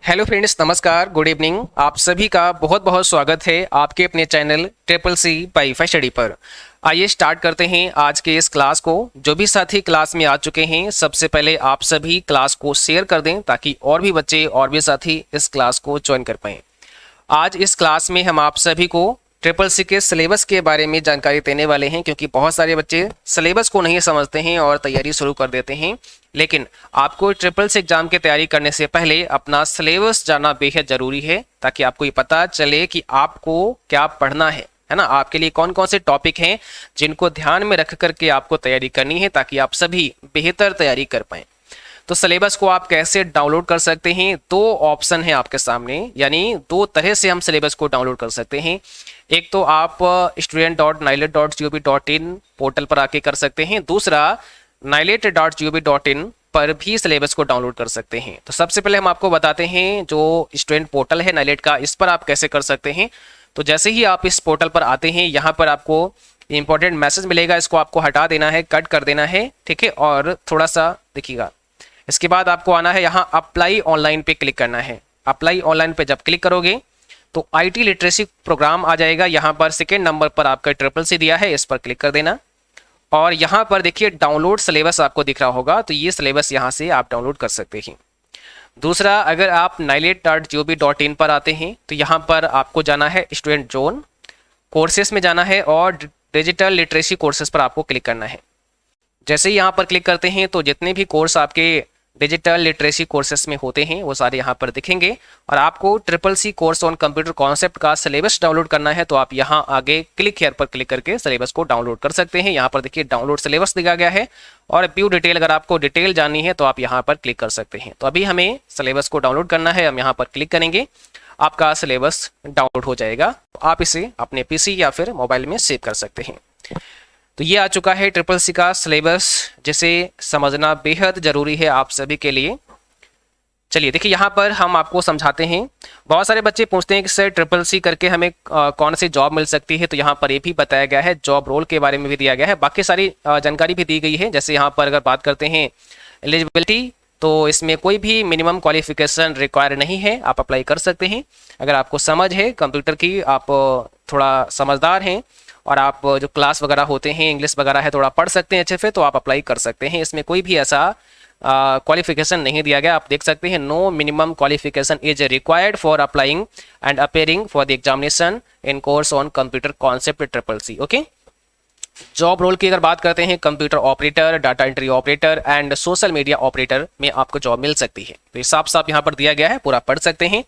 Hello friends, नमस्कार, good evening. आप सभी का बहुत बहुत स्वागत है आपके अपने channel triple C WiFi study पर। आइए स्टार्ट करते हैं आज के इस क्लास को। जो भी साथी क्लास में आ चुके हैं, सबसे पहले आप सभी क्लास को शेयर कर दें ताकि और भी बच्चे और भी साथी इस क्लास को ज्वाइन कर पाएँ। आज इस क्लास में हम आप सभी को ट्रिपल सी के सिलेबस के बारे में जानकारी देने वाले हैं, क्योंकि बहुत सारे बच्चे सिलेबस को नहीं समझते हैं और तैयारी शुरू कर देते हैं। लेकिन आपको ट्रिपल सी एग्जाम की तैयारी करने से पहले अपना सिलेबस जानना बेहद जरूरी है, ताकि आपको ये पता चले कि आपको क्या पढ़ना है ना। आपके लिए कौन कौन से टॉपिक हैं जिनको ध्यान में रख करके आपको तैयारी करनी है, ताकि आप सभी बेहतर तैयारी कर पाएं। तो सिलेबस को आप कैसे डाउनलोड कर सकते हैं, दो ऑप्शन है आपके सामने, यानी दो तरह से हम सिलेबस को डाउनलोड कर सकते हैं। एक तो आप student.nilet.gov.in पोर्टल पर आके कर सकते हैं, दूसरा nilet.gov.in पर भी सिलेबस को डाउनलोड कर सकते हैं। तो सबसे पहले हम आपको बताते हैं जो स्टूडेंट पोर्टल है नाइलेट का, इस पर आप कैसे कर सकते हैं। तो जैसे ही आप इस पोर्टल पर आते हैं, यहाँ पर आपको इंपॉर्टेंट मैसेज मिलेगा, इसको आपको हटा देना है, कट कर देना है, ठीक है। और थोड़ा सा देखिएगा, इसके बाद आपको आना है यहाँ अप्लाई ऑनलाइन पे क्लिक करना है। अप्लाई ऑनलाइन पे जब क्लिक करोगे तो आईटी लिटरेसी प्रोग्राम आ जाएगा। यहाँ पर सेकेंड नंबर पर आपका ट्रिपल सी दिया है, इस पर क्लिक कर देना। और यहाँ पर देखिए डाउनलोड सिलेबस आपको दिख रहा होगा, तो ये सिलेबस यहाँ से आप डाउनलोड कर सकते हैं। दूसरा, अगर आप nilet.gov.in पर आते हैं तो यहाँ पर आपको जाना है स्टूडेंट जोन, कोर्सेस में जाना है और डिजिटल लिटरेसी कोर्सेस पर आपको क्लिक करना है। जैसे ही यहाँ पर क्लिक करते हैं तो जितने भी कोर्स आपके डिजिटल लिटरेसी कोर्सेस में होते हैं वो सारे यहाँ पर दिखेंगे। और आपको triple C course on computer concept का सिलेबस डाउनलोड करना है, तो आप यहाँ आगे क्लिक हियर पर क्लिक करके सिलेबस को डाउनलोड कर सकते हैं। यहाँ पर देखिए डाउनलोड सिलेबस दिया गया है और व्यू डिटेल, अगर आपको डिटेल जाननी है तो आप यहाँ पर क्लिक कर सकते हैं। तो अभी हमें सिलेबस को डाउनलोड करना है, हम यहाँ पर क्लिक करेंगे, आपका सिलेबस डाउनलोड हो जाएगा। आप इसे अपने पीसी या फिर मोबाइल में सेव कर सकते हैं। तो ये आ चुका है ट्रिपल सी का सिलेबस, जिसे समझना बेहद जरूरी है आप सभी के लिए। चलिए देखिए, यहाँ पर हम आपको समझाते हैं। बहुत सारे बच्चे पूछते हैं कि सर ट्रिपल सी करके हमें कौन सी जॉब मिल सकती है, तो यहाँ पर ये भी बताया गया है, जॉब रोल के बारे में भी दिया गया है, बाकी सारी जानकारी भी दी गई है। जैसे यहाँ पर अगर बात करते हैं एलिजिबिलिटी, तो इसमें कोई भी मिनिमम क्वालिफिकेशन रिक्वायर नहीं है, आप अप्लाई कर सकते हैं। अगर आपको समझ है कंप्यूटर की, आप थोड़ा समझदार हैं और आप जो क्लास वगैरह होते हैं, इंग्लिश वगैरह है, थोड़ा पढ़ सकते हैं अच्छे से, तो आप अप्लाई कर सकते हैं। इसमें कोई भी ऐसा क्वालिफिकेशन नहीं दिया गया। आप देख सकते हैं, no minimum qualification is required for applying and appearing for the examination in course on computer concept triple C. Okay, job role की अगर बात करते हैं, computer operator, data entry operator and social media operator में आपको job मिल सकती है। तो ये साफ साफ यहाँ पर दिया गया है, पूरा पढ़ सकते हैं।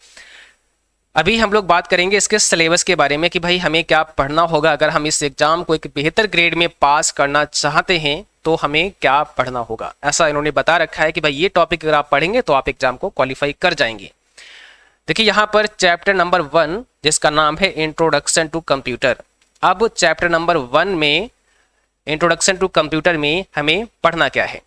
अभी हम लोग बात करेंगे इसके सिलेबस के बारे में कि भाई हमें क्या पढ़ना होगा अगर हम इस एग्जाम को एक बेहतर ग्रेड में पास करना चाहते हैं, तो हमें क्या पढ़ना होगा। ऐसा इन्होंने बता रखा है कि भाई ये टॉपिक अगर आप पढ़ेंगे तो आप एग्जाम को क्वालिफाई कर जाएंगे। देखिए यहाँ पर चैप्टर नंबर 1, जिसका नाम है इंट्रोडक्शन टू कंप्यूटर। अब चैप्टर नंबर 1 में इंट्रोडक्शन टू कंप्यूटर में हमें पढ़ना क्या है,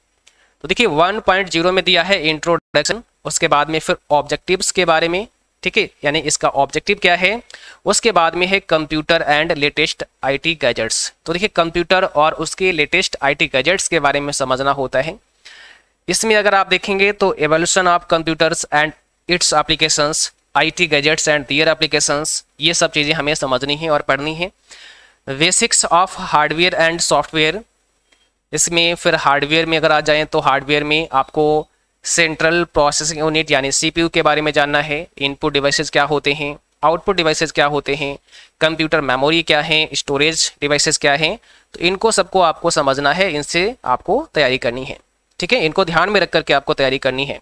तो देखिए 1.0 में दिया है इंट्रोडक्शन, उसके बाद में फिर ऑब्जेक्टिव्स के बारे में, ठीक है, यानी इसका ऑब्जेक्टिव क्या है। उसके बाद में है computer and latest IT gadgets. तो देखिए कंप्यूटर और उसके लेटेस्ट आईटी गैजेट्स के बारे में समझना होता है। इसमें अगर आप देखेंगे तो evolution of computers and its applications, IT gadgets and their applications, ये सब चीज़ें हमें समझनी है और पढ़नी है। Basics of hardware and software, इसमें फिर हार्डवेयर में अगर आ जाएँ तो हार्डवेयर में आपको सेंट्रल प्रोसेसिंग यूनिट यानी सीपीयू के बारे में जानना है। इनपुट डिवाइसेस क्या होते हैं, आउटपुट डिवाइसेस क्या होते हैं, कंप्यूटर मेमोरी क्या है, स्टोरेज डिवाइसेस क्या हैं, तो इनको सबको आपको समझना है, इनसे आपको तैयारी करनी है, ठीक है। इनको ध्यान में रख करके आपको तैयारी करनी है।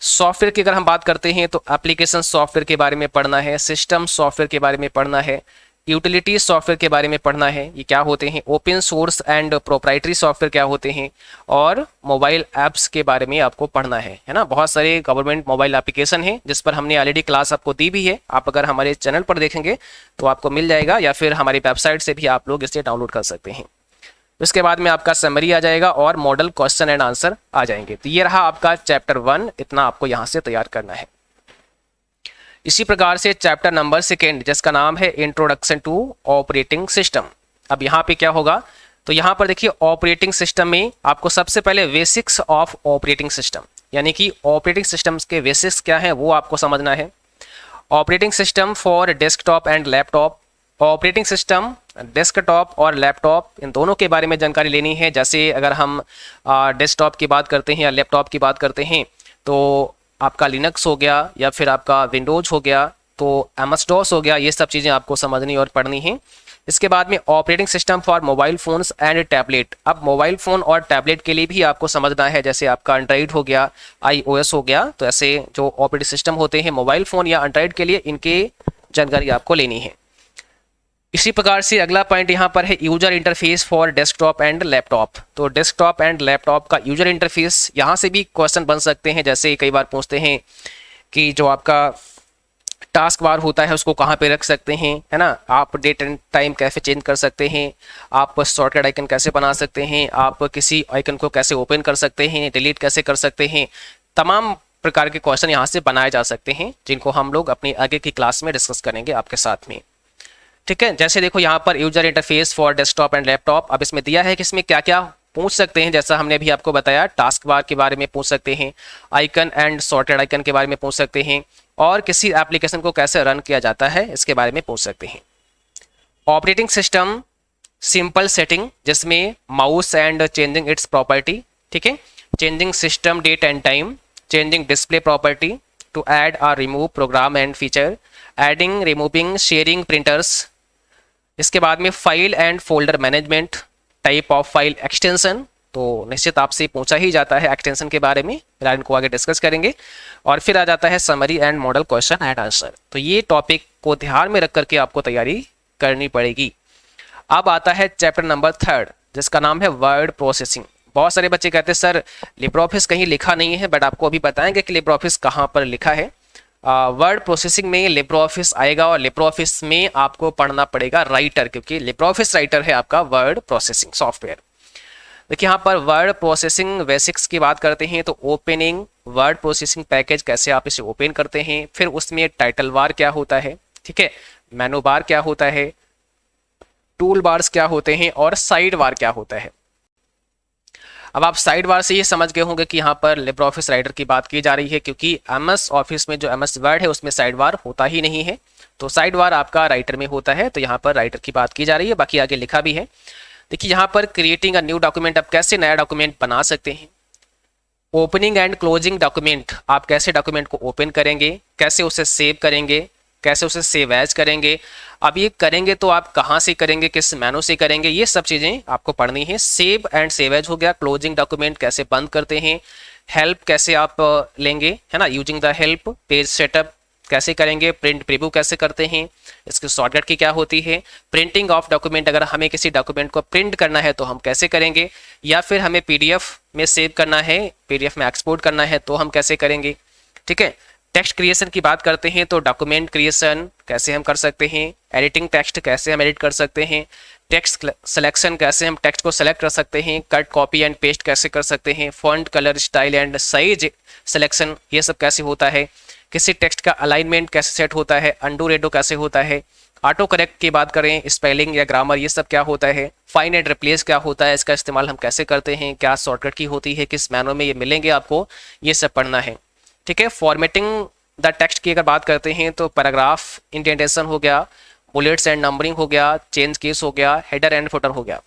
सॉफ्टवेयर की अगर हम बात करते हैं तो एप्लीकेशन सॉफ्टवेयर के बारे में पढ़ना है, सिस्टम सॉफ्टवेयर के बारे में पढ़ना है, यूटिलिटी सॉफ्टवेयर के बारे में पढ़ना है, ये क्या होते हैं, open source and proprietary software क्या होते हैं, और मोबाइल ऐप्स के बारे में आपको पढ़ना है ना। बहुत सारे गवर्नमेंट मोबाइल एप्लीकेशन हैं जिस पर हमने ऑलरेडी क्लास आपको दी भी है। आप अगर हमारे चैनल पर देखेंगे तो आपको मिल जाएगा, या फिर हमारी वेबसाइट से भी आप लोग इसे डाउनलोड कर सकते हैं। उसके बाद में आपका समरी आ जाएगा और मॉडल क्वेश्चन एंड आंसर आ जाएंगे। तो ये रहा आपका चैप्टर 1, इतना आपको यहाँ से तैयार करना है। इसी प्रकार से चैप्टर नंबर 2, जिसका नाम है इंट्रोडक्शन टू ऑपरेटिंग सिस्टम। अब यहाँ पे क्या होगा, तो यहाँ पर देखिए ऑपरेटिंग सिस्टम में आपको सबसे पहले बेसिक्स ऑफ ऑपरेटिंग सिस्टम, यानी कि ऑपरेटिंग सिस्टम्स के बेसिक्स क्या हैं वो आपको समझना है। Operating system for desktop and laptop, operating system desktop और लैपटॉप इन दोनों के बारे में जानकारी लेनी है। जैसे अगर हम डेस्कटॉप की बात करते हैं या लैपटॉप की बात करते हैं तो आपका लिनक्स हो गया या फिर आपका विंडोज हो गया, तो एमएस डॉस हो गया, ये सब चीज़ें आपको समझनी और पढ़नी है। इसके बाद में operating system for mobile phones and tablet, अब मोबाइल फ़ोन और टैबलेट के लिए भी आपको समझना है। जैसे आपका एंड्रॉइड हो गया, iOS हो गया, तो ऐसे जो ऑपरेटिंग सिस्टम होते हैं मोबाइल फ़ोन या एंड्रॉइड के लिए, इनके जानकारी आपको लेनी है। इसी प्रकार से अगला पॉइंट यहाँ पर है user interface for desktop and laptop. तो डेस्कटॉप एंड लैपटॉप का यूजर इंटरफेस, यहाँ से भी क्वेश्चन बन सकते हैं। जैसे कई बार पूछते हैं कि जो आपका टास्क बार होता है उसको कहाँ पे रख सकते हैं, है ना, आप डेट एंड टाइम कैसे चेंज कर सकते हैं, आप शॉर्टकट आइकन कैसे बना सकते हैं, आप किसी आइकन को कैसे ओपन कर सकते हैं, डिलीट कैसे कर सकते हैं, तमाम प्रकार के क्वेश्चन यहाँ से बनाए जा सकते हैं, जिनको हम लोग अपनी आगे की क्लास में डिस्कस करेंगे आपके साथ में। ठीक है, जैसे देखो यहाँ पर user interface for desktop and laptop, अब इसमें दिया है कि इसमें क्या क्या पूछ सकते हैं। जैसा हमने अभी आपको बताया, टास्क बार के बारे में पूछ सकते हैं, आइकन एंड सॉर्टेड आइकन के बारे में पूछ सकते हैं, और किसी एप्लीकेशन को कैसे रन किया जाता है इसके बारे में पूछ सकते हैं। ऑपरेटिंग सिस्टम सिंपल सेटिंग, जिसमें mouse and changing its property, ठीक है, changing system date and time, changing display property, to add और remove program and feature, adding removing sharing printers. इसके बाद में file and folder management, type of file extension, तो निश्चित आपसे पूछा ही जाता है एक्सटेंशन के बारे में, फिर इनको आगे डिस्कस करेंगे। और फिर आ जाता है summary and model question and answer. तो ये टॉपिक को ध्यान में रख करके आपको तैयारी करनी पड़ेगी। अब आता है चैप्टर नंबर 3 जिसका नाम है वर्ड प्रोसेसिंग। बहुत सारे बच्चे कहते हैं सर लिब्रियोफिस कहीं लिखा नहीं है, बट आपको अभी बताएंगे कि लिब्रियोफिस कहाँ पर लिखा है। वर्ड प्रोसेसिंग में लिब्रियोफिस आएगा और लिब्रियोफिस में आपको पढ़ना पड़ेगा राइटर, क्योंकि लिब्रियोफिस राइटर है आपका वर्ड प्रोसेसिंग सॉफ्टवेयर। देखिए यहाँ पर वर्ड प्रोसेसिंग बेसिक्स की बात करते हैं तो ओपनिंग वर्ड प्रोसेसिंग पैकेज, कैसे आप इसे ओपन करते हैं, फिर उसमें टाइटल बार क्या होता है, ठीक है, मेनू बार क्या होता है, टूल बार्स क्या होते हैं और साइड बार क्या होता है। अब आप साइड बार से ये समझ गए होंगे कि यहाँ पर लिब्रियोफिस राइटर की बात की जा रही है, क्योंकि एमएस ऑफिस में जो एमएस वर्ड है उसमें साइड बार होता ही नहीं है, तो साइड बार आपका राइटर में होता है। तो यहाँ पर राइटर की बात की जा रही है, बाकी आगे लिखा भी है। देखिए यहाँ पर क्रिएटिंग अ न्यू डॉक्यूमेंट, आप कैसे नया डॉक्यूमेंट बना सकते हैं। ओपनिंग एंड क्लोजिंग डॉक्यूमेंट, आप कैसे डॉक्यूमेंट को ओपन करेंगे, कैसे उसे सेव करेंगे, कैसे उसे सेव एज करेंगे। अब ये करेंगे तो आप कहाँ से करेंगे, किस मेनू से करेंगे, ये सब चीज़ें आपको पढ़नी है। सेव एंड सेव एज हो गया, क्लोजिंग डॉक्यूमेंट कैसे बंद करते हैं, हेल्प कैसे आप लेंगे, है ना, using the help, page setup कैसे करेंगे, प्रिंट प्रीव्यू कैसे करते हैं, इसकी शॉर्टकट की क्या होती है, प्रिंटिंग ऑफ डॉक्यूमेंट, अगर हमें किसी डॉक्यूमेंट को प्रिंट करना है तो हम कैसे करेंगे, या फिर हमें पीडीएफ में सेव करना है, पीडीएफ में एक्सपोर्ट करना है तो हम कैसे करेंगे। ठीक है, टेक्स्ट क्रिएशन की बात करते हैं तो डॉक्यूमेंट क्रिएशन कैसे हम कर सकते हैं, एडिटिंग टेक्स्ट कैसे हम एडिट कर सकते हैं, टेक्स्ट सिलेक्शन कैसे हम टेक्स्ट को सेलेक्ट कर सकते हैं, कट कॉपी एंड पेस्ट कैसे कर सकते हैं, font colour style and size selection ये सब कैसे होता है, किसी टेक्स्ट का अलाइनमेंट कैसे सेट होता है, अंडू रेडो कैसे होता है, ऑटो करेक्ट की बात करें, स्पेलिंग या ग्रामर ये सब क्या होता है, फाइंड एंड रिप्लेस क्या होता है, इसका इस्तेमाल हम कैसे करते हैं, क्या शॉर्टकट की होती है, किस मैनर में ये मिलेंगे आपको, ये सब पढ़ना है। ठीक है, फॉर्मेटिंग द टेक्स्ट की अगर बात करते हैं तो पैराग्राफ इंडेंटेशन हो गया, बुलेट्स एंड नंबरिंग हो गया, चेंज केस हो गया, हेडर एंड फुटर हो गया।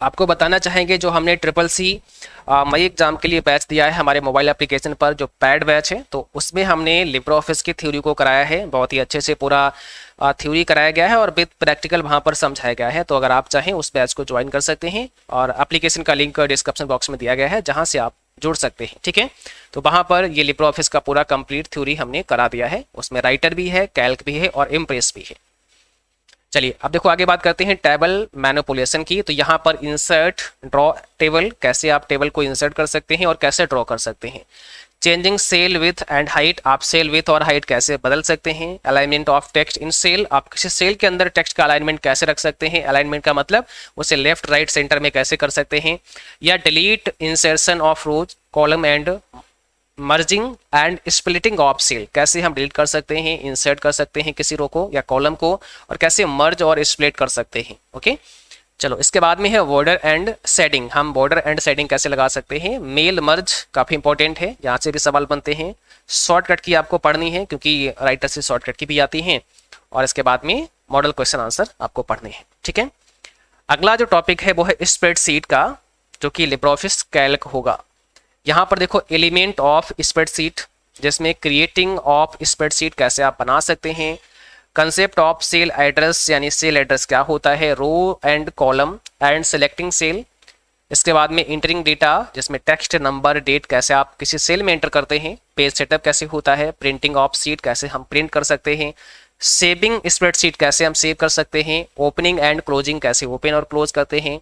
आपको बताना चाहेंगे जो हमने ट्रिपल-सी मई एग्जाम के लिए बैच दिया है हमारे मोबाइल एप्लीकेशन पर, जो पैड बैच है, तो उसमें हमने लिब्रियोफिस की थ्योरी को कराया है, बहुत ही अच्छे से पूरा थ्योरी कराया गया है और विद प्रैक्टिकल वहाँ पर समझाया गया है। तो अगर आप चाहें उस बैच को ज्वाइन कर सकते हैं और एप्लीकेशन का लिंक डिस्क्रिप्शन बॉक्स में दिया गया है जहाँ से आप जुड़ सकते हैं। ठीक है, तो वहाँ पर ये लिब्रियोफिस का पूरा कंप्लीट थ्योरी हमने करा दिया है, उसमें राइटर भी है, कैल्क भी है और इम्प्रेस भी है। चलिए अब देखो आगे बात करते हैं टेबल मैनिपुलेशन की। तो यहाँ पर इंसर्ट ड्रॉ टेबल, कैसे आप टेबल को इंसर्ट कर सकते हैं और कैसे ड्रॉ कर सकते हैं। Changing cell width and height, आप सेल विथ और हाइट कैसे बदल सकते हैं। Alignment of text in cell, आप किसी सेल के अंदर टेक्स्ट का अलाइनमेंट कैसे रख सकते हैं, अलाइनमेंट का मतलब उसे लेफ्ट राइट सेंटर में कैसे कर सकते हैं। या delete insertion of rows column and merging and splitting of cell, कैसे हम डिलीट कर सकते हैं, इंसर्ट कर सकते हैं किसी रो को या कॉलम को, और कैसे मर्ज और स्प्लिट कर सकते हैं। ओके, चलो इसके बाद में है बॉर्डर एंड शेडिंग। हम बॉर्डर एंड शेडिंग कैसे लगा सकते हैं? मेल मर्ज काफ़ी इंपॉर्टेंट है, यहाँ से भी सवाल बनते हैं। शॉर्टकट की आपको पढ़नी है क्योंकि राइटर से शॉर्टकट की भी आती हैं, और इसके बाद में मॉडल क्वेश्चन आंसर आपको पढ़ने हैं। ठीक है, अगला जो टॉपिक है वो है स्प्रेडशीट का, जो कि लिब्रियोफिस कैल्क होगा। यहाँ पर देखो एलिमेंट ऑफ स्प्रेडशीट, जिसमें क्रिएटिंग ऑफ स्प्रेडशीट कैसे आप बना सकते हैं, कंसेप्ट ऑफ सेल एड्रेस यानी सेल एड्रेस क्या होता है, row and column and selecting cell. इसके बाद में इंटरिंग डेटा, जिसमें टेक्स्ट नंबर डेट कैसे आप किसी सेल में एंटर करते हैं, पेज सेटअप कैसे होता है, प्रिंटिंग ऑफ सीट कैसे हम प्रिंट कर सकते हैं, सेविंग स्प्रेडशीट कैसे हम सेव कर सकते हैं, ओपनिंग एंड क्लोजिंग कैसे ओपन और क्लोज करते हैं,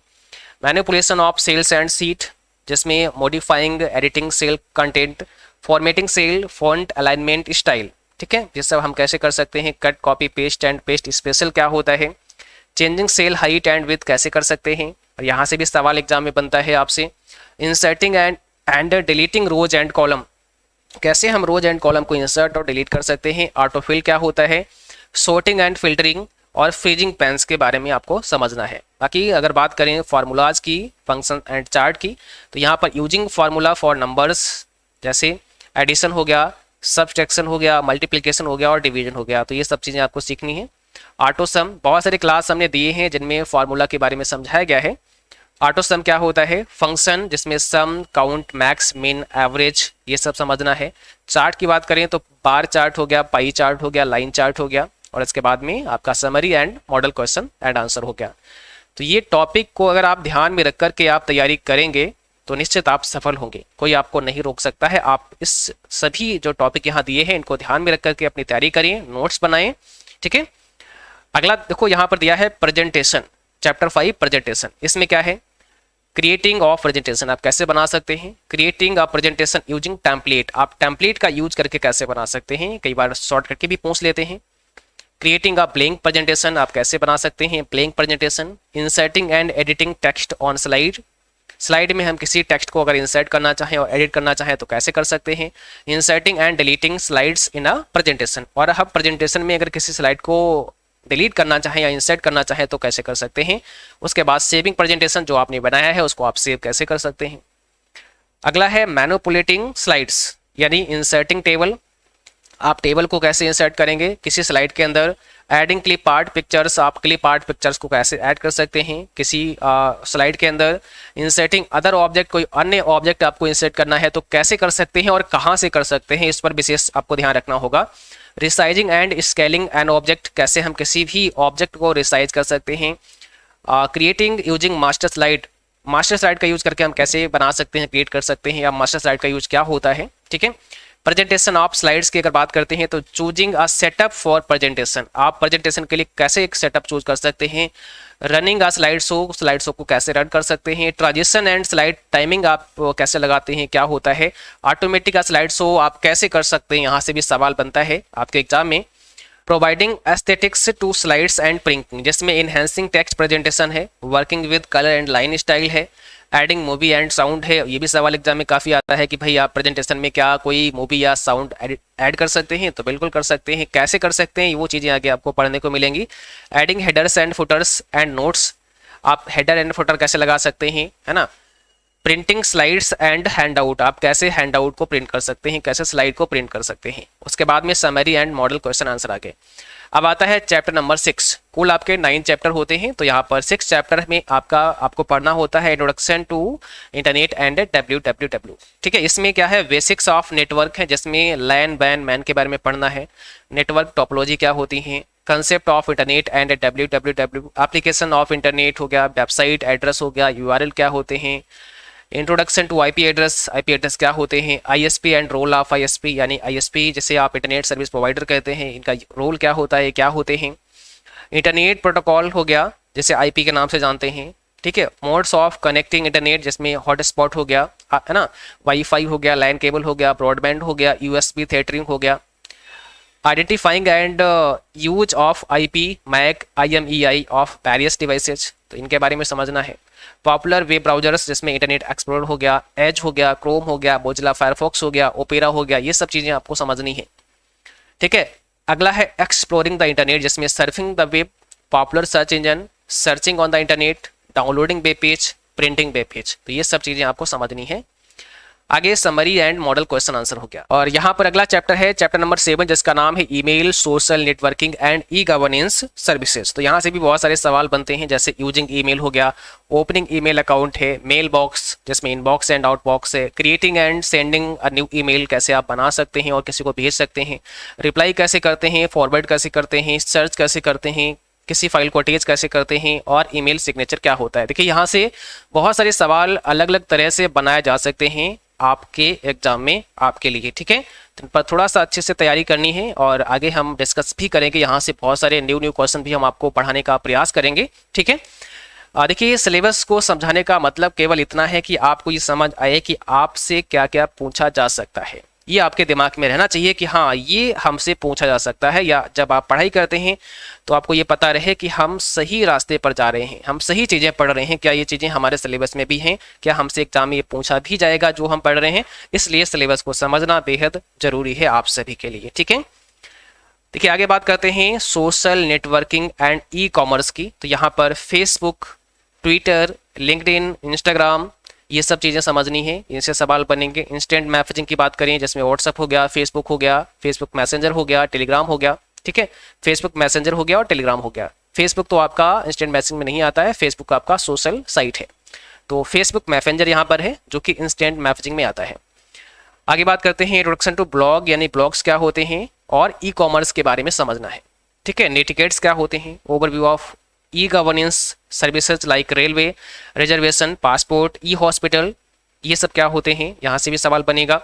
manipulation of cells and sheet, जिसमें modifying editing cell content, formatting cell, font alignment style. ठीक है, ये सब हम कैसे कर सकते हैं, cut copy paste and paste special क्या होता है, changing cell height and width कैसे कर सकते हैं, और यहाँ से भी सवाल एग्जाम में बनता है आपसे, inserting and deleting rows and column, कैसे हम रोज एंड कॉलम को इंसर्ट और डिलीट कर सकते हैं, ऑटोफिल क्या होता है, सॉर्टिंग एंड फिल्टरिंग और फ्रीजिंग पेन्स के बारे में आपको समझना है। बाकी अगर बात करें फार्मूलाज की, फंक्शन एंड चार्ट की, तो यहाँ पर यूजिंग फार्मूला फॉर नंबर्स, जैसे एडिशन हो गया, सब्सट्रैक्शन हो गया, मल्टीप्लिकेशन हो गया और डिवीजन हो गया, तो ये सब चीज़ें आपको सीखनी है। ऑटो सम, बहुत सारे क्लास हमने दिए हैं जिनमें फार्मूला के बारे में समझाया गया है। ऑटो सम क्या होता है, फंक्शन जिसमें सम, काउंट, मैक्स, मिन, एवरेज, ये सब समझना है। चार्ट की बात करें तो बार चार्ट हो गया, पाई चार्ट हो गया, लाइन चार्ट हो गया, और इसके बाद में आपका summary and model question and answer हो गया। तो ये टॉपिक को अगर आप ध्यान में रख कर के आप तैयारी करेंगे तो निश्चित आप सफल होंगे, कोई आपको नहीं रोक सकता है। आप इस सभी जो टॉपिक यहाँ दिए हैं इनको ध्यान में रख करके अपनी तैयारी करिए, नोट्स बनाएं। ठीक है, अगला देखो यहाँ पर दिया है प्रेजेंटेशन, चैप्टर 5 प्रेजेंटेशन। इसमें क्या है, क्रिएटिंग ऑफ प्रेजेंटेशन आप कैसे बना सकते हैं, creating a presentation using template, आप टेम्पलेट का यूज करके कैसे बना सकते हैं, कई बार शॉर्ट करके भी पूछ लेते हैं। क्रिएटिंग अ ब्लैंक प्रेजेंटेशन, आप कैसे बना सकते हैं blank presentation. Inserting and editing text on slide, slide में हम किसी टेक्स्ट को अगर इंसर्ट करना चाहें और एडिट करना चाहें तो कैसे कर सकते हैं। Inserting and deleting slides in a presentation, और हम प्रेजेंटेशन में अगर किसी स्लाइड को डिलीट करना चाहें या इंसर्ट करना चाहें तो कैसे कर सकते हैं। उसके बाद सेविंग प्रेजेंटेशन, जो आपने बनाया है उसको आप सेव कैसे कर सकते हैं। अगला है मैनिपुलेटिंग स्लाइड्स यानी इंसर्टिंग टेबल, आप टेबल को कैसे इंसर्ट करेंगे किसी स्लाइड के अंदर। एडिंग क्लिप आर्ट पिक्चर्स, आप क्लिप आर्ट पिक्चर्स को कैसे ऐड कर सकते हैं किसी स्लाइड के अंदर। इंसर्टिंग अदर ऑब्जेक्ट, कोई अन्य ऑब्जेक्ट आपको इंसर्ट करना है तो कैसे कर सकते हैं और कहाँ से कर सकते हैं, इस पर विशेष आपको ध्यान रखना होगा। Resizing and scaling an object, कैसे हम किसी भी ऑब्जेक्ट को रिसाइज कर सकते हैं। Creating using master slide, master slide का यूज करके हम कैसे बना सकते हैं, क्रिएट कर सकते हैं, या मास्टर स्लाइड का यूज क्या होता है। ठीक है, प्रेजेंटेशन ऑफ स्लाइड्स की अगर बात करते हैं तो choosing a setup for presentation, आप प्रेजेंटेशन के लिए कैसे एक सेटअप चूज कर सकते हैं। Running a slide show, slide show को कैसे रन कर सकते हैं। ट्रांजिशन एंड स्लाइड टाइमिंग आप कैसे लगाते हैं, क्या होता है। ऑटोमेटिक स्लाइड शो आप कैसे कर सकते हैं, यहाँ से भी सवाल बनता है आपके एग्जाम में। Providing aesthetics to slides and printing, जिसमें इनहेंसिंग टेक्स्ट प्रेजेंटेशन है, working with colour and line style है, एडिंग मूवी एंड साउंड है। ये भी सवाल एग्जाम में काफ़ी आता है कि भाई आप प्रेजेंटेशन में क्या कोई मूवी या साउंड ऐड कर सकते हैं, तो बिल्कुल कर सकते हैं। कैसे कर सकते हैं वो चीज़ें आगे आपको पढ़ने को मिलेंगी। Adding headers and putters and notes, आप हेडर एंड फुटर कैसे लगा सकते हैं, है ना। Printing slides and hand out, आप कैसे हैंड आउट को प्रिंट कर सकते हैं, कैसे स्लाइड को प्रिंट कर सकते हैं। उसके बाद में summary and model question answer आगे। अब आता है चैप्टर नंबर 6, कुल आपके 9 चैप्टर होते हैं, तो यहाँ पर 6 चैप्टर में आपको पढ़ना होता है introduction to internet and WWW। ठीक है, इसमें क्या है, बेसिक्स ऑफ नेटवर्क है, जिसमें लैन बैन मैन के बारे में पढ़ना है। नेटवर्क टोपोलॉजी क्या होती है, concept of internet and WWW, application of internet हो गया, वेबसाइट एड्रेस हो गया, URL क्या होते हैं। इंट्रोडक्शन टू IP एड्रेस क्या होते हैं। ISP and role of ISP, यानी ISP जिसे आप इंटरनेट सर्विस प्रोवाइडर कहते हैं, इनका रोल क्या होता है, क्या होते हैं। इंटरनेट प्रोटोकॉल हो गया, जिसे IP के नाम से जानते हैं। ठीक है, मोड्स ऑफ कनेक्टिंग इंटरनेट, जिसमें हॉटस्पॉट हो गया, है ना, वाईफाई हो गया, लैन केबल हो गया, ब्रॉडबैंड हो गया, USB थेटरिंग हो गया। Identifying and use of IP MAC IMEI of various devices, तो इनके बारे में समझना है। पॉपुलर वेब ब्राउजर्स, जिसमें इंटरनेट एक्सप्लोरर हो गया, एज हो गया, क्रोम हो गया, मोजिला फायरफॉक्स हो गया, ओपेरा हो गया, ये सब चीज़ें आपको समझनी है। ठीक है, अगला है एक्सप्लोरिंग द इंटरनेट, जिसमें surfing the web, popular search engine, searching on the internet, downloading web page, printing web page. तो ये सब चीजें आपको समझनी है। आगे summary and model question answer हो गया। और यहाँ पर अगला चैप्टर है चैप्टर नंबर 7, जिसका नाम है email, social networking and e governance services. तो यहाँ से भी बहुत सारे सवाल बनते हैं, जैसे यूजिंग ईमेल हो गया, ओपनिंग ईमेल अकाउंट है, मेल बॉक्स जिसमें इनबॉक्स एंड आउटबॉक्स है, creating and sending a new email कैसे आप बना सकते हैं और किसी को भेज सकते हैं, रिप्लाई कैसे करते हैं, फॉरवर्ड कैसे करते हैं, सर्च कैसे करते हैं, किसी फाइल को अटैच कैसे करते हैं, और ईमेल सिग्नेचर क्या होता है। देखिए यहाँ से बहुत सारे सवाल अलग अलग तरह से बनाए जा सकते हैं आपके एग्जाम में आपके लिए, ठीक है। तो पर थोड़ा सा अच्छे से तैयारी करनी है और आगे हम डिस्कस भी करेंगे। यहाँ से बहुत सारे न्यू क्वेश्चन भी हम आपको पढ़ाने का प्रयास करेंगे, ठीक है। देखिए सिलेबस को समझाने का मतलब केवल इतना है कि आपको ये समझ आए कि आपसे क्या क्या पूछा जा सकता है। ये आपके दिमाग में रहना चाहिए कि हाँ ये हमसे पूछा जा सकता है, या जब आप पढ़ाई करते हैं तो आपको ये पता रहे कि हम सही रास्ते पर जा रहे हैं, हम सही चीज़ें पढ़ रहे हैं, क्या ये चीज़ें हमारे सिलेबस में भी हैं, क्या हमसे एग्जाम में ये पूछा भी जाएगा जो हम पढ़ रहे हैं। इसलिए सिलेबस को समझना बेहद जरूरी है आप सभी के लिए, ठीक है। देखिए आगे बात करते हैं social networking and e commerce की। तो यहाँ पर फेसबुक, ट्विटर, लिंक्डइन, इंस्टाग्राम, ये सब चीज़ें समझनी है, इनसे सवाल बनेंगे। इंस्टेंट मैसेजिंग की बात करें जिसमें व्हाट्सअप हो गया, फेसबुक हो गया, फेसबुक मैसेंजर हो गया, टेलीग्राम हो गया, ठीक है। फेसबुक मैसेंजर हो गया और टेलीग्राम हो गया। फेसबुक तो आपका इंस्टेंट मैसेजिंग में नहीं आता है, फेसबुक आपका सोशल साइट है। तो फेसबुक मैसेंजर यहाँ पर है जो कि इंस्टेंट मैसेजिंग में आता है। आगे बात करते हैं इंट्रोडक्शन टू ब्लॉग, यानी ब्लॉग्स क्या होते हैं और ई कॉमर्स के बारे में समझना है, ठीक है। नेटिकेट्स क्या होते हैं, overview of e governance services like railway, reservation, passport, E hospital, ये सब क्या होते हैं, यहाँ से भी सवाल बनेगा।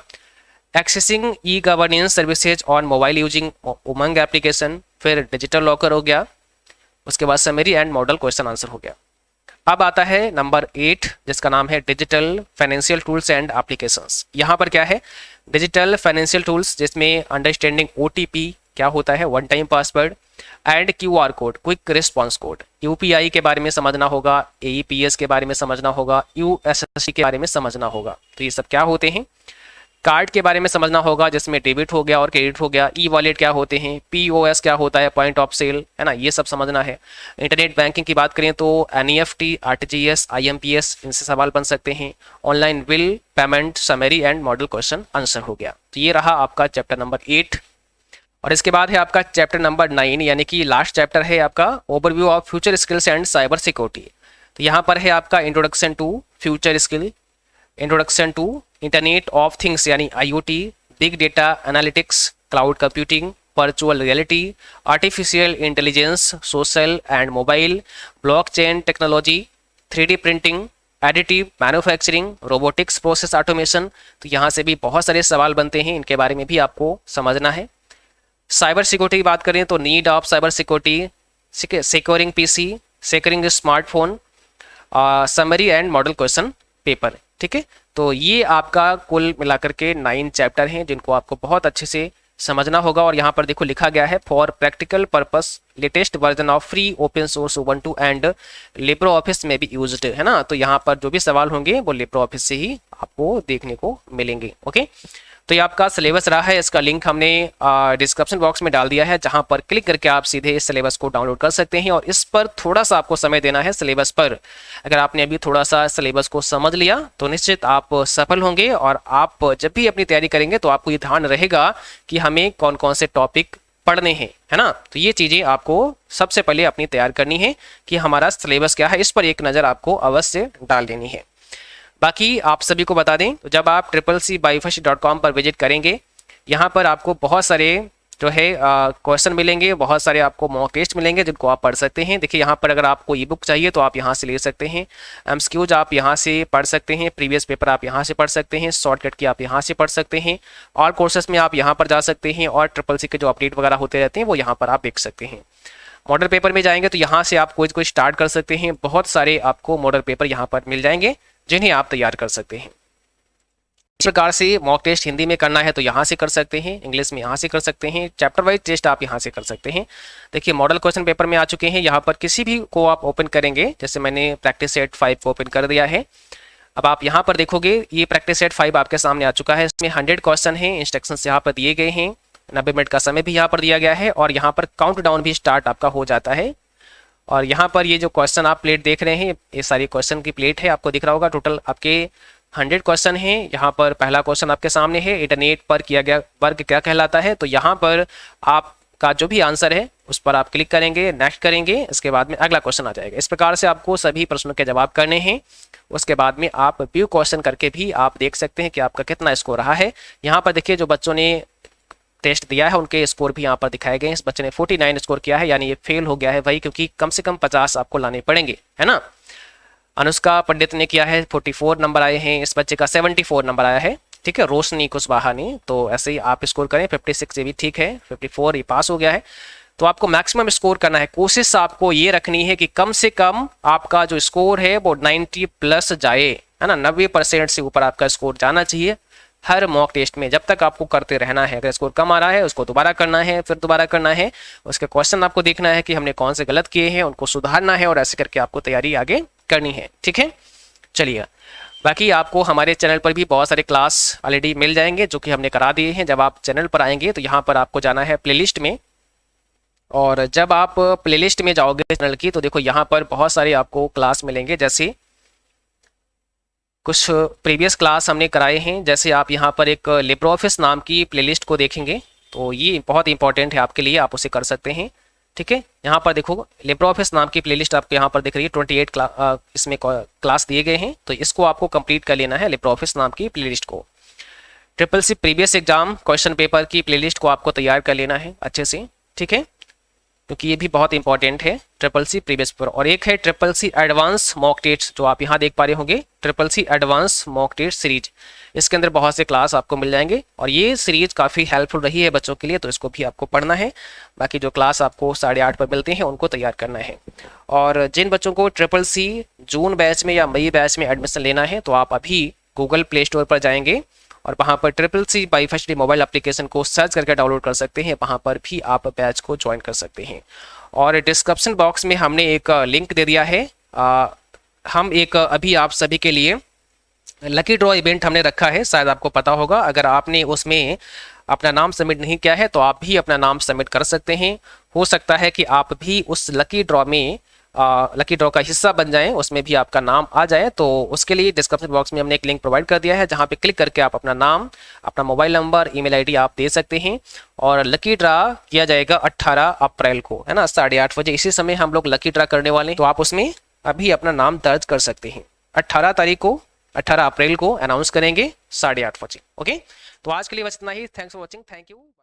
Accessing e governance services on mobile using Umang application, फिर डिजिटल लॉकर हो गया, उसके बाद summary and model question answer हो गया। अब आता है नंबर 8 जिसका नाम है digital financial tools and applications. यहाँ पर क्या है, डिजिटल फाइनेंशियल टूल्स जिसमें अंडरस्टैंडिंग OTP क्या होता है, one time password, and QR code, quick response code, UPI के बारे में समझना होगा, AEPS के बारे में समझना होगा, USSD के बारे में समझना होगा। तो ये सब क्या होते हैं। कार्ड के बारे में समझना होगा जिसमें डेबिट हो गया और क्रेडिट हो गया। ई वॉलेट क्या होते हैं, POS क्या होता है, पॉइंट ऑफ सेल, है ना, ये सब समझना है। इंटरनेट बैंकिंग की बात करें तो NEFT, RTGS, IMPS, इनसे सवाल बन सकते हैं। Online bill payment, summary and model question answer हो गया। तो ये रहा आपका चैप्टर नंबर 8। और इसके बाद है आपका चैप्टर नंबर 9, यानी कि लास्ट चैप्टर है आपका overview of future skills and cyber security. तो यहाँ पर है आपका introduction to future skill, introduction to internet of things यानी IoT, big data analytics, cloud computing, virtual reality, artificial intelligence, social and mobile, blockchain technology, 3D printing, additive manufacturing, robotics, process automation. तो यहाँ से भी बहुत सारे सवाल बनते हैं, इनके बारे में भी आपको समझना है। साइबर सिक्योरिटी की बात करें तो need of cyber security, securing PC, securing smartphone, summary and model question paper, ठीक है। तो ये आपका कुल मिलाकर के 9 चैप्टर हैं जिनको आपको बहुत अच्छे से समझना होगा। और यहाँ पर देखो लिखा गया है for practical purpose latest version of free open source Ubuntu and Libre office में भी यूज्ड, है ना। तो यहाँ पर जो भी सवाल होंगे वो लिब्रो ऑफिस से ही आपको देखने को मिलेंगे, ओके। तो ये आपका सिलेबस रहा है, इसका लिंक हमने डिस्क्रिप्शन बॉक्स में डाल दिया है, जहां पर क्लिक करके आप सीधे इस सिलेबस को डाउनलोड कर सकते हैं। और इस पर थोड़ा सा आपको समय देना है सिलेबस पर। अगर आपने अभी थोड़ा सा सिलेबस को समझ लिया तो निश्चित आप सफल होंगे। और आप जब भी अपनी तैयारी करेंगे तो आपको ये ध्यान रहेगा कि हमें कौन कौन से टॉपिक पढ़ने हैं, है ना। तो ये चीज़ें आपको सबसे पहले अपनी तैयार करनी है कि हमारा सिलेबस क्या है, इस पर एक नज़र आपको अवश्य डाल देनी है। बाकी आप सभी को बता दें तो जब आप CCCbyfirst.com पर विजिट करेंगे, यहाँ पर आपको बहुत सारे जो है क्वेश्चन मिलेंगे, बहुत सारे आपको मॉक टेस्ट मिलेंगे जिनको आप पढ़ सकते हैं। देखिए यहाँ पर अगर आपको ई बुक चाहिए तो आप यहाँ से ले सकते हैं, MCQs आप यहाँ से पढ़ सकते हैं, प्रीवियस पेपर आप यहाँ से पढ़ सकते हैं, शॉर्टकट की आप यहाँ से पढ़ सकते हैं, और कोर्सेज में आप यहाँ पर जा सकते हैं, और CCC के जो अपडेट वगैरह होते रहते हैं वो यहाँ पर आप देख सकते हैं। मॉडल पेपर में जाएंगे तो यहाँ से आप कोई स्टार्ट कर सकते हैं, बहुत सारे आपको मॉडल पेपर यहाँ पर मिल जाएंगे जिन्हें आप तैयार कर सकते हैं। इस प्रकार से मॉक टेस्ट हिंदी में करना है तो यहाँ से कर सकते हैं, इंग्लिश में यहाँ से कर सकते हैं, चैप्टर वाइज टेस्ट आप यहाँ से कर सकते हैं। देखिए मॉडल क्वेश्चन पेपर में आ चुके हैं, यहाँ पर किसी भी को आप ओपन करेंगे, जैसे मैंने प्रैक्टिस सेट 5 को ओपन कर दिया है। अब आप यहाँ पर देखोगे ये प्रैक्टिस सेट 5 आपके सामने आ चुका है, इसमें 100 क्वेश्चन हैं, इंस्ट्रक्शंस यहाँ पर दिए गए हैं, 90 मिनट का समय भी यहाँ पर दिया गया है, और यहाँ पर काउंट डाउन भी स्टार्ट आपका हो जाता है और यहाँ पर ये जो क्वेश्चन आप प्लेट देख रहे हैं, ये सारी क्वेश्चन की प्लेट है, आपको दिख रहा होगा। टोटल आपके 100 क्वेश्चन हैं। यहाँ पर पहला क्वेश्चन आपके सामने है, इंटरनेट पर किया गया वर्क क्या कहलाता है। तो यहाँ पर आपका जो भी आंसर है उस पर आप क्लिक करेंगे, नेक्स्ट करेंगे, इसके बाद में अगला क्वेश्चन आ जाएगा। इस प्रकार से आपको सभी प्रश्नों के जवाब करने हैं। उसके बाद में आप व्यू क्वेश्चन करके भी आप देख सकते हैं कि आपका कितना स्कोर रहा है। यहाँ पर देखिए जो बच्चों ने टेस्ट दिया है उनके स्कोर भी यहाँ पर दिखाए गए हैं। इस बच्चे ने 49 स्कोर किया है, यानी ये फेल हो गया है भाई, क्योंकि कम से कम 50 आपको लाने पड़ेंगे, है ना। अनुष्का पंडित ने किया है, 44 नंबर आए हैं। इस बच्चे का 74 नंबर आया है, ठीक है। रोशनी कुशवाहा ने, तो ऐसे ही आप स्कोर करें। 56 ये भी ठीक है, 54 ये पास हो गया है। तो आपको मैक्सिमम स्कोर करना है। कोशिश आपको ये रखनी है कि कम से कम आपका जो स्कोर है वो 90 प्लस जाए, है ना। 90% से ऊपर आपका स्कोर जाना चाहिए हर मॉक टेस्ट में। जब तक आपको करते रहना है। अगर स्कोर कम आ रहा है उसको दोबारा करना है, फिर दोबारा करना है। उसके क्वेश्चन आपको देखना है कि हमने कौन से गलत किए हैं, उनको सुधारना है, और ऐसे करके आपको तैयारी आगे करनी है, ठीक है। चलिए, बाकी आपको हमारे चैनल पर भी बहुत सारे क्लास ऑलरेडी मिल जाएंगे जो कि हमने करा दिए हैं। जब आप चैनल पर आएंगे तो यहाँ पर आपको जाना है प्लेलिस्ट में, और जब आप प्लेलिस्ट में जाओगे चैनल की तो देखो यहाँ पर बहुत सारे आपको क्लास मिलेंगे। जैसे कुछ प्रीवियस क्लास हमने कराए हैं, जैसे आप यहाँ पर एक लिब्रे ऑफिस नाम की प्लेलिस्ट को देखेंगे तो ये बहुत इंपॉर्टेंट है आपके लिए, आप उसे कर सकते हैं, ठीक है। यहाँ पर देखो लिब्रे ऑफिस नाम की प्लेलिस्ट आपको यहाँ पर दिख रही है। 28 इसमें क्लास दिए गए हैं, तो इसको आपको कंप्लीट कर लेना है, लिब्रे ऑफिस नाम की प्लेलिस्ट को। CCC previous exam question paper की प्लेलिस्ट को आपको तैयार कर लेना है अच्छे से, ठीक है, क्योंकि ये भी बहुत इंपॉर्टेंट है। CCC प्रीवियस पेपर, और एक है CCC एडवांस मॉक टेस्ट जो आप यहाँ देख पा रहे होंगे, CCC advance mock test series. इसके अंदर बहुत से क्लास आपको मिल जाएंगे, और ये सीरीज काफ़ी हेल्पफुल रही है बच्चों के लिए, तो इसको भी आपको पढ़ना है। बाकी जो क्लास आपको 8:30 पर मिलते हैं उनको तैयार करना है। और जिन बच्चों को CCC जून बैच में या मई बैच में एडमिशन लेना है तो आप अभी गूगल प्ले स्टोर पर जाएंगे और वहाँ पर CCC by first day mobile application को सर्च करके डाउनलोड कर सकते हैं। वहाँ पर भी आप बैच को ज्वाइन कर सकते हैं। और डिस्क्रिप्शन बॉक्स में हमने एक लिंक दे दिया है। हम एक अभी आप सभी के लिए लकी ड्रॉ इवेंट हमने रखा है, शायद आपको पता होगा। अगर आपने उसमें अपना नाम सबमिट नहीं किया है तो आप भी अपना नाम सबमिट कर सकते हैं। हो सकता है कि आप भी उस लकी ड्रॉ का हिस्सा बन जाएं, उसमें भी आपका नाम आ जाए। तो उसके लिए डिस्क्रिप्शन बॉक्स में हमने एक लिंक प्रोवाइड कर दिया है, जहां पे क्लिक करके आप अपना नाम, अपना मोबाइल नंबर, ईमेल आईडी आप दे सकते हैं। और लकी ड्रा किया जाएगा 18 अप्रैल को, है ना, 8:30 बजे। इसी समय हम लोग लकी ड्रा करने वाले हैं, तो आप उसमें अभी अपना नाम दर्ज कर सकते हैं। 18 अप्रैल को अनाउंस करेंगे 8:30 बजे। ओके, तो आज के लिए बस इतना ही। Thanks for watching, thank you.